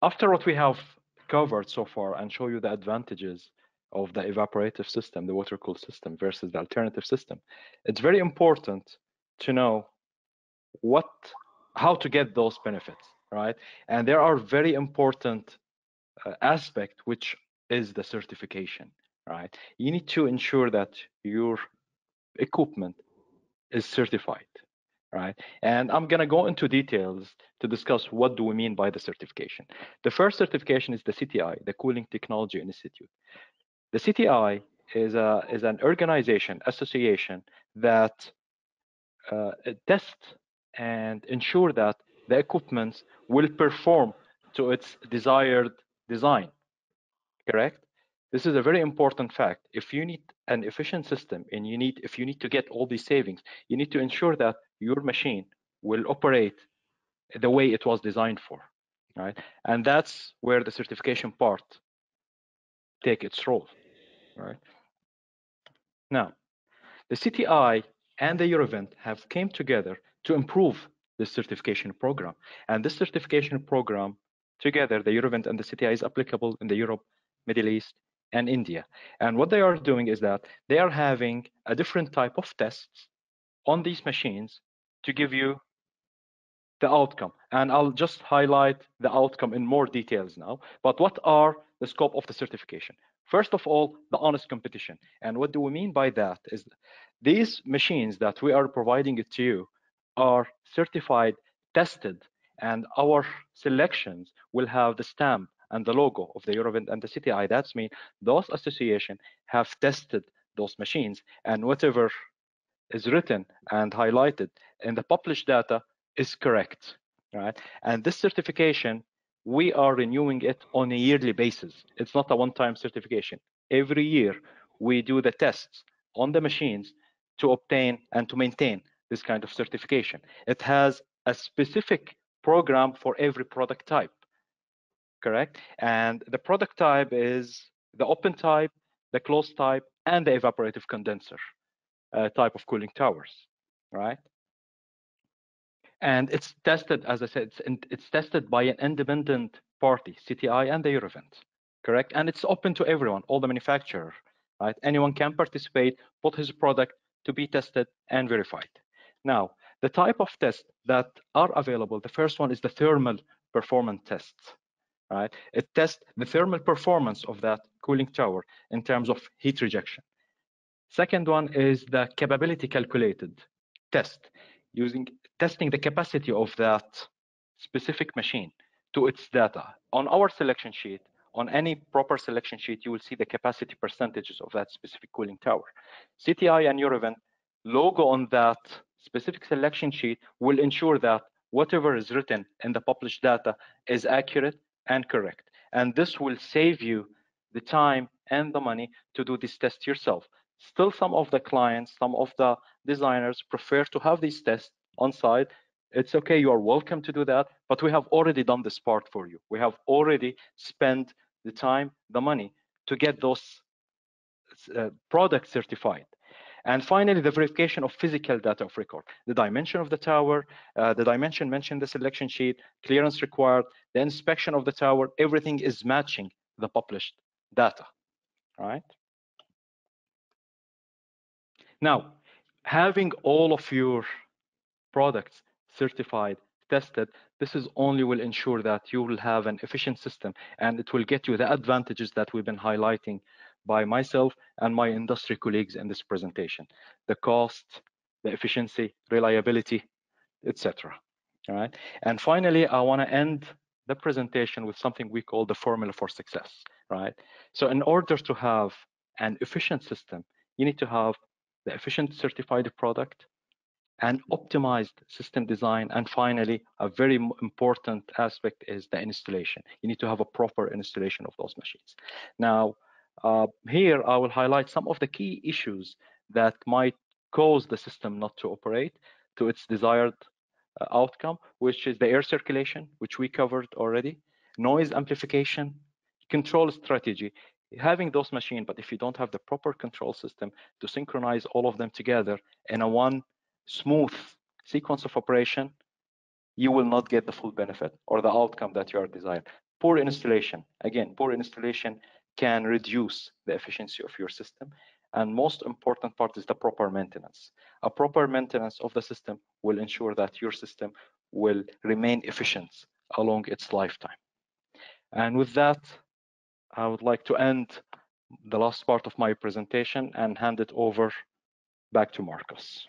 After what we have covered so far and show you the advantages of the evaporative system, the water-cooled system versus the alternative system, it's very important to know how to get those benefits, right? And there are very important aspect, which is the certification, right? You need to ensure that your equipment is certified, right? And I'm going to go into details to discuss what do we mean by the certification. The first certification is the CTI, the Cooling Technology Institute. The CTI is an organization, association that tests and ensure that the equipment will perform to its desired design, correct? This is a very important fact. If you need an efficient system and if you need to get all these savings, you need to ensure that your machine will operate the way it was designed for, right? And that's where the certification part take its role, right? Now, the CTI and the Eurovent have came together to improve the certification program. And this certification program, together, the Eurovent and the CTI is applicable in the Europe, Middle East, and India. And what they are doing is that they are having a different type of tests on these machines to give you the outcome. And I'll just highlight the outcome in more details now. But what are the scope of the certification? First of all, the honest competition. And what do we mean by that is these machines that we are providing it to you are certified, tested, and our selections will have the stamp and the logo of the Eurovent and the CTI. That's mean those associations have tested those machines, and whatever is written and highlighted in the published data is correct, right? And this certification, we are renewing it on a yearly basis. It's not a one-time certification. Every year, we do the tests on the machines to obtain and to maintain this kind of certification. It has a specific program for every product type, correct? And the product type is the open type, the closed type, and the evaporative condenser type of cooling towers, right? And it's tested, as I said, it's tested by an independent party, CTI and the Eurovent, correct? And it's open to everyone, all the manufacturers, right? Anyone can participate, put his product to be tested and verified. Now, the type of tests that are available, the first one is the thermal performance tests, right? It tests the thermal performance of that cooling tower in terms of heat rejection. Second one is the capability calculated test, testing the capacity of that specific machine to its data. On our selection sheet, on any proper selection sheet, you will see the capacity percentages of that specific cooling tower. CTI and Eurovent logo on that specific selection sheet will ensure that whatever is written in the published data is accurate and correct. And this will save you the time and the money to do this test yourself. Still, some of the clients, some of the designers prefer to have these tests on site. It's okay, you are welcome to do that, but we have already done this part for you. We have already spent the time, the money to get those products certified. And finally, the verification of physical data of record, the dimension of the tower, the dimension mentioned in the selection sheet, clearance required, the inspection of the tower, everything is matching the published data, right? Now, having all of your products certified, tested, this is only will ensure that you will have an efficient system, and it will get you the advantages that we've been highlighting by myself and my industry colleagues in this presentation: the cost, the efficiency, reliability, etc. All right. And finally, I want to end the presentation with something we call the formula for success, right? So in order to have an efficient system, you need to have the efficient certified product, and optimized system design, and finally, a very important aspect is the installation. You need to have a proper installation of those machines. Now, here I will highlight some of the key issues that might cause the system not to operate to its desired outcome, which is the air circulation, which we covered already, noise amplification, control strategy, having those machines, but if you don't have the proper control system to synchronize all of them together in a one smooth sequence of operation, you will not get the full benefit or the outcome that you are desired. Poor installation, again, poor installation can reduce the efficiency of your system. And most important part is the proper maintenance. A proper maintenance of the system will ensure that your system will remain efficient along its lifetime. And with that, I would like to end the last part of my presentation and hand it over back to Marcus.